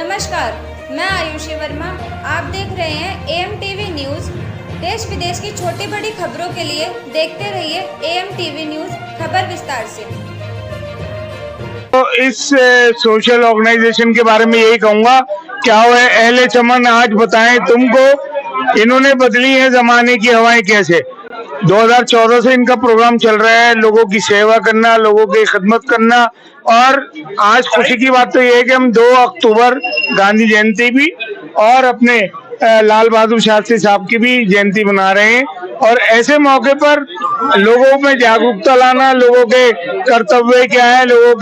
नमस्कार, मैं आयुषी वर्मा। आप देख रहे हैं AMTV न्यूज़। देश विदेश की छोटी बड़ी खबरों के लिए देखते रहिए AMTV न्यूज़। खबर विस्तार से। तो इस सोशल ऑर्गेनाइजेशन के बारे में यही कहूंगा, क्या हुआ अहले चमन आज बताएं तुमको, इन्होंने बदली है जमाने की हवाएं कैसे। 2014 से इनका प्रोग्राम चल रहा है, लोगों की सेवा करना, लोगों की खिदमत करना। और आज खुशी की बात तो ये है कि हम 2 अक्टूबर गांधी जयंती भी और अपने लाल बहादुर शास्त्री साहब की भी जयंती मना रहे हैं। और ऐसे मौके पर लोगों में जागरूकता लाना, लोगों के कर्तव्य क्या है, लोगों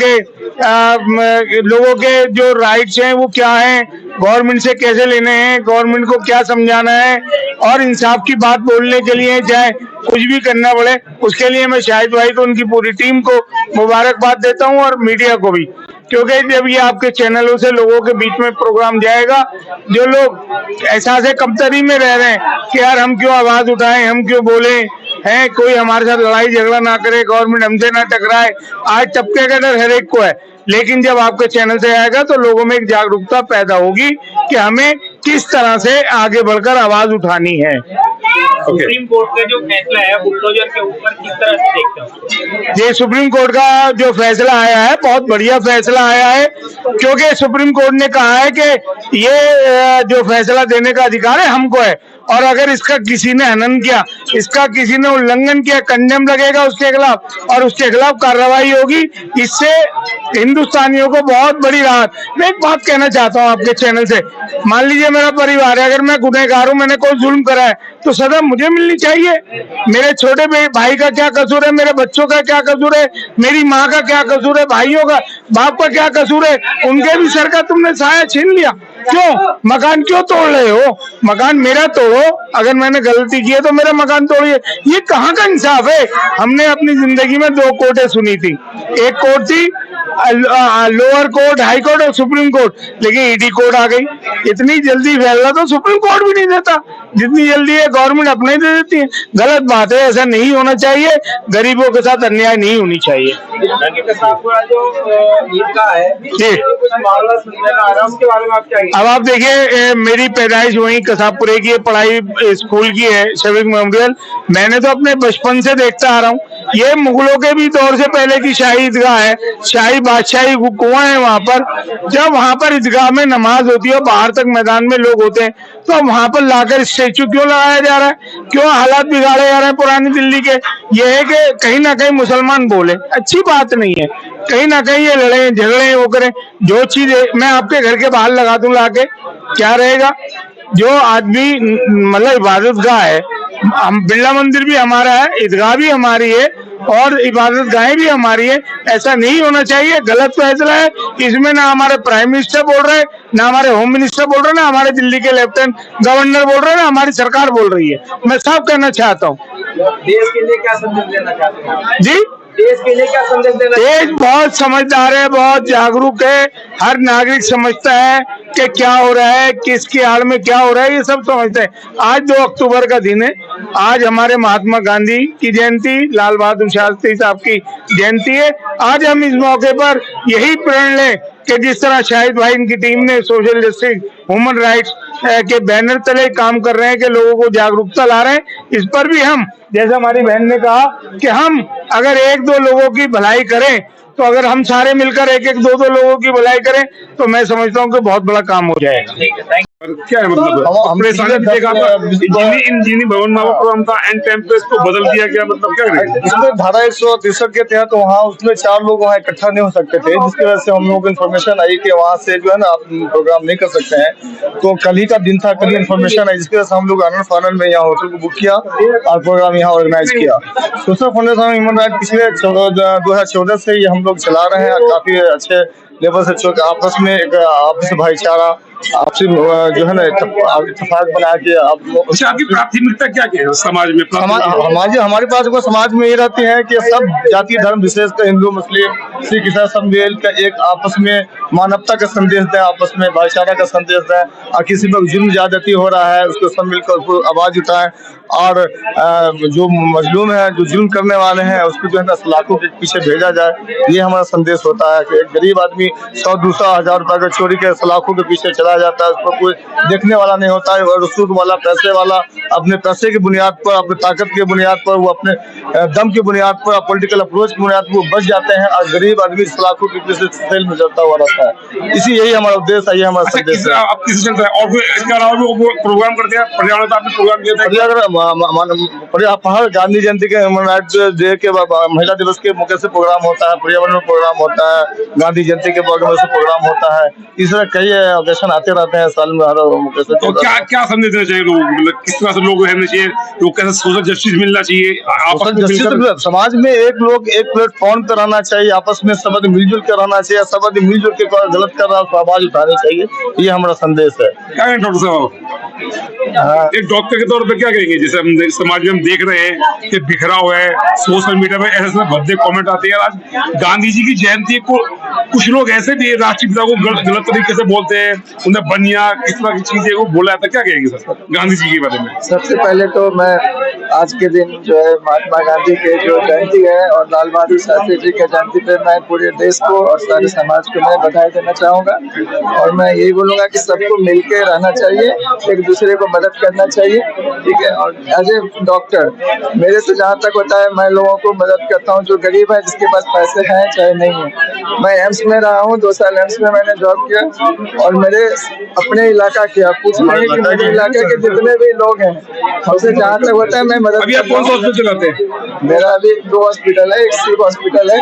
के जो राइट्स हैं वो क्या हैं, गवर्नमेंट से कैसे लेने हैं, गवर्नमेंट को क्या समझाना है, और इंसाफ की बात बोलने के लिए चाहे कुछ भी करना पड़े, उसके लिए मैं शाहिद भाई को, उनकी पूरी टीम को मुबारकबाद देता हूं, और मीडिया को भी, क्योंकि जब ये आपके चैनलों से लोगों के बीच में प्रोग्राम जाएगा, जो लोग एहसास कमतरी में रह रहे हैं कि यार हम क्यों आवाज उठाएं, हम क्यों बोले हैं, कोई हमारे साथ लड़ाई झगड़ा ना करे, गवर्नमेंट हमसे ना टकराए, आज टपके का डर हर एक को है। लेकिन जब आपके चैनल से आएगा तो लोगों में एक जागरूकता पैदा होगी कि हमें किस तरह से आगे बढ़कर आवाज उठानी है। सुप्रीम कोर्ट का जो फैसला है बुलडोजर के ऊपर, किस तरह से देखते हो? ये सुप्रीम कोर्ट का जो फैसला आया है बहुत बढ़िया फैसला आया है, क्योंकि सुप्रीम कोर्ट ने कहा है कि ये जो फैसला देने का अधिकार है हमको है, और अगर इसका किसी ने हनन किया, इसका किसी ने उल्लंघन किया, कंडेम लगेगा उसके खिलाफ और उसके खिलाफ कार्रवाई होगी। इससे हिंदुस्तानियों को बहुत बड़ी राहत। मैं एक बात कहना चाहता हूँ आपके चैनल से, मान लीजिए मेरा परिवार है, अगर मैं गुनहगार हूँ, मैंने कोई जुल्म करा है, तो सजा मुझे मिलनी चाहिए। मेरे छोटे भाई का क्या कसूर है, मेरे बच्चों का क्या कसूर है, मेरी माँ का क्या कसूर है, भाइयों का, बाप का क्या कसूर है, उनके भी सर का तुमने साया छीन लिया। क्यों? मकान क्यों तोड़ रहे हो? मकान मेरा तोड़ो, अगर मैंने गलती की है तो मेरा मकान तोड़िए। ये कहाँ का इंसाफ है? हमने अपनी जिंदगी में 2 कोर्टें सुनी थी, एक कोर्ट थी लोअर कोर्ट, हाई कोर्ट और सुप्रीम कोर्ट, लेकिन ईडी कोर्ट आ गई। इतनी जल्दी फैसला तो सुप्रीम कोर्ट भी नहीं देता, जितनी जल्दी है गवर्नमेंट अपने ही दे देती है। गलत बात है, ऐसा नहीं होना चाहिए, गरीबों के साथ अन्याय नहीं होनी चाहिए। अब आप देखिए, मेरी पैदाइश वहीं कसाबपुरे की है, पढ़ाई स्कूल की है, शफीक मेमोरियल। मैंने तो अपने बचपन से देखता आ रहा हूँ, ये मुगलों के भी दौर से पहले की शाही ईदगाह है, शाही बादशाही कुआं है वहां पर। जब वहां पर ईदगाह में नमाज होती है, बाहर तक मैदान में लोग होते हैं, तो वहां पर लाकर स्टेचू क्यों लगाया जा रहा है? क्यों हालात बिगाड़े जा रहे हैं पुरानी दिल्ली के? ये है कि कहीं ना कहीं मुसलमान बोले, अच्छी बात नहीं है, कहीं ना कहीं ये लड़े झगड़े वो करें। जो चीज मैं आपके घर के बाहर लगा दूं लाके, क्या रहेगा? जो आदमी मतलब इबादत गाह है, हम बिरला मंदिर भी हमारा है, ईदगाह भी हमारी है और इबादत गाहें भी हमारी है। ऐसा नहीं होना चाहिए, गलत फैसला है। इसमें ना हमारे प्राइम मिनिस्टर बोल रहे हैं, ना हमारे होम मिनिस्टर बोल रहे हैं, ना हमारे दिल्ली के लेफ्टिनेंट गवर्नर बोल रहे हैं, ना हमारी सरकार बोल रही है। मैं साफ कहना चाहता हूँ। देश के लिए क्या संदेश देना चाहते हैं जी? देश के लिए क्या संदेश देना? देश बहुत समझदार है, बहुत जागरूक है, हर नागरिक समझता है कि क्या हो रहा है, किसकी आड़ में क्या हो रहा है, ये सब समझते हैं। आज 2 अक्टूबर का दिन है, आज हमारे महात्मा गांधी की जयंती, लाल बहादुर शास्त्री साहब की जयंती है। आज हम इस मौके पर यही प्रण लें कि जिस तरह शाहिद भाई इनकी टीम ने सोशल जस्टिस, ह्यूमन राइट्स के बैनर तले काम कर रहे हैं, कि लोगों को जागरूकता ला रहे हैं, इस पर भी हम, जैसे हमारी बहन ने कहा कि हम अगर 1-2 लोगों की भलाई करें, तो अगर हम सारे मिलकर 1-1, 2-2 लोगों की भलाई करें, तो मैं समझता हूँ कि बहुत बड़ा काम हो जाएगा। क्या है मतलब अपने सामने देखा इंजीनियरिंग भवन प्रोग्राम था, एंड टाइम पे इसको बदल दिया गया, मतलब क्या है? इसमें धारा 163 के तहत वहाँ उसमें 4 लोग वहाँ इकट्ठा नहीं हो सकते थे, जिसकी वजह से हम लोग को इन्फॉर्मेशन आई कि वहाँ से जो है ना आप प्रोग्राम नहीं कर सकते हैं। तो कल ही का दिन था, कल ही इन्फॉर्मेशन आई, जिसकी वजह से हम लोग आनंद फानंद में यहाँ होटल को बुक किया और प्रोग्राम यहाँ ऑर्गेनाइज किया। सोशल फाउंडेशन ह्यूमन राइट पिछले 2014 से ये हम लोग चला रहे हैं, काफी अच्छे लेवल से आपस में एक आपसी भाईचारा, आपसे जो है ना इत्तेफाक बना के आपकी प्राथमिकता क्या है समाज में? हमारे पास वो समाज में ये रहती है कि सब जाति धर्म विशेषकर हिंदू मुस्लिम सिख ईसाई सब मिल का एक आपस में मानवता का संदेश दें, आपस में भाईचारा का संदेश दें, और किसी में जुल्म ज्यादती हो रहा है उसको सब मिलकर उसको आवाज उठाएं, और जो मजलूम है, जो जुल्म करने वाले हैं, उसको जो है ना सलाखों के पीछे भेजा जाए। ये हमारा संदेश होता है कि एक गरीब आदमी आदमी 100-200 हजार रुपए का चोरी के सलाखों के पीछे चला जाता है, उस पर कोई देखने वाला नहीं होता है। और रसूख वाला, पैसे वाला अपने पैसे की बुनियाद पर, अपने ताकत की बुनियाद पर, वो अपने दम की बुनियाद पर, पॉलिटिकल अप्रोच की बुनियाद पर वो बच जाते हैं और गरीब आदमी सलाखों के पीछे सेल में चलता हुआ रहता है। यही हमारा उद्देश्य है, ये हमारा संदेश है। अब किसी चलता है और इसके अलावा भी प्रोग्राम करते हैं पर्यावरण का, आपने प्रोग्राम किया था पर्यावरण गांधी जयंती के, ह्यूमन राइट्स डे के, महिला दिवस के मौके से प्रोग्राम होता है, पर्यावरण प्रोग्राम होता है, गांधी जयंती के मौके से प्रोग्राम होता है। इस तरह कई ओकेशन आते रहते हैं साल में हर मौके से। तो क्या संदेश देना चाहिए लोगों को, मतलब किस तरह से लोग रहने चाहिए, लोग कैसे सोशल जस्टिस मिलना चाहिए, आपस में मिलकर समाज में एक प्लेटफॉर्म पे रहना चाहिए, आपस में सब आदमी मिलजुल के रहना चाहिए, सब आदमी मिलजुल के गलत कर रहा है आवाज उठानी चाहिए, ये हमारा संदेश है। क्या है डॉक्टर साहब, एक डॉक्टर के तौर पे क्या कहेंगे, जैसे हम समाज में हम देख रहे हैं कि बिखराव है, सोशल मीडिया पे ऐसे भद्दे कमेंट आते हैं। आज गांधी जी की जयंती को कुछ लोग ऐसे भी राष्ट्रपिता को गलत तरीके से बोलते हैं, उन्हें बनिया किस तरह की चीजें वो बोला जाता है, क्या कहेंगे सर गांधी जी के बारे में? सबसे पहले तो मैं आज के दिन जो है महात्मा गांधी के जो जयंती है और लाल बहादुर शास्त्री जी के जयंती पे मैं पूरे देश को और सारे समाज को मैं बधाई देना चाहूँगा। और मैं यही बोलूँगा कि सबको मिलकर रहना चाहिए, एक दूसरे को मदद करना चाहिए, ठीक है। और एज ए डॉक्टर मेरे से जहाँ तक होता है मैं लोगों को मदद करता हूँ, जो गरीब है, जिसके पास पैसे हैं चाहे नहीं है। मैं एम्स में रहा हूँ, 2 साल एम्स में मैंने जॉब किया और मेरे अपने इलाका के, आप पूछ रहे हैं कि मेरे इलाके के जितने भी लोग हैं, हमसे जहाँ तक होता है मैं मदद। अभी आप कौन सा हॉस्पिटल चलाते हैं? मेरा अभी 2 हॉस्पिटल है, एक सिव हॉस्पिटल है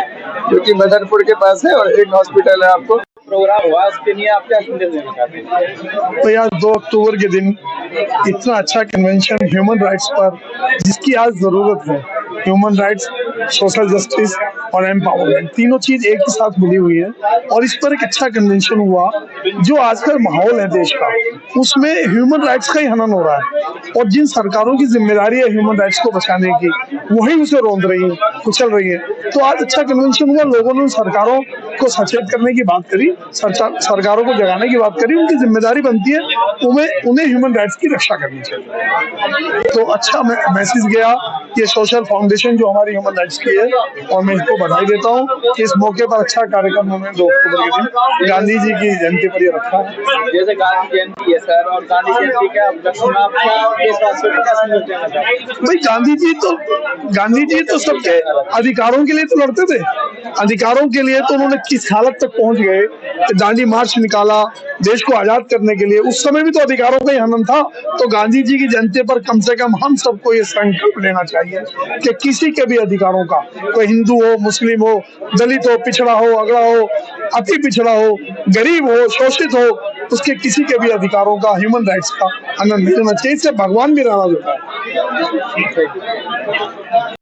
जो कि मदनपुर के पास है और एक हॉस्पिटल है आपको। प्रोग्राम हुआ, उसके लिए आप क्या संदेश देना चाहते हैं? तो यार 2 अक्टूबर के दिन इतना अच्छा कन्वेंशन ह्यूमन राइट्स पर, जिसकी आज जरूरत है, ह्यूमन राइट्स, सोशल जस्टिस और एम्पावरमेंट, तीनों चीज एक ही साथ मिली हुई है। और इस पर एक अच्छा कन्वेंशन हुआ। जो आजकल माहौल है देश का, उसमें ह्यूमन राइट्स का ही हनन हो रहा है और जिन सरकारों की जिम्मेदारी है ह्यूमन राइट्स को बचाने की, वही उसे रोंद रही है, कुचल रही है। तो आज अच्छा कन्वेंशन हुआ, लोगों ने सरकारों को सचेत करने की बात करी, सरकारों को जगाने की बात करी, उनकी जिम्मेदारी बनती है उन्हें ह्यूमन राइट्स की रक्षा करनी चाहिए। तो अच्छा मैसेज गया ये सोशल फाउंडेशन जो हमारी ह्यूमन राइट्स की है, और मैं इसको बधाई देता हूँ कि इस मौके पर अच्छा कार्यक्रम उन्होंने 2 अक्टूबर के दिन गांधी जी की जयंती पर ये रखा है। जैसे गांधी जयंती है सर, और गांधी जयंती का भाई गांधी जी तो सबके अधिकारों के लिए तो लड़ते थे। अधिकारों के लिए तो उन्होंने किस हालत तक पहुंच गए, दांडी मार्च निकाला देश को आजाद करने के लिए, उस समय भी तो अधिकारों का ही हनन था। तो गांधी जी की जयंती पर कम से कम हम सबको ये संकल्प लेना चाहिए कि किसी के भी अधिकारों का, कोई हिंदू हो, मुस्लिम हो, दलित हो, पिछड़ा हो, अगड़ा हो, अति पिछड़ा हो, गरीब हो, शोषित हो, उसके किसी के भी अधिकारों का, ह्यूमन राइट्स का हनन नहीं होना चाहिए। इससे भगवान भी नाराज होता है।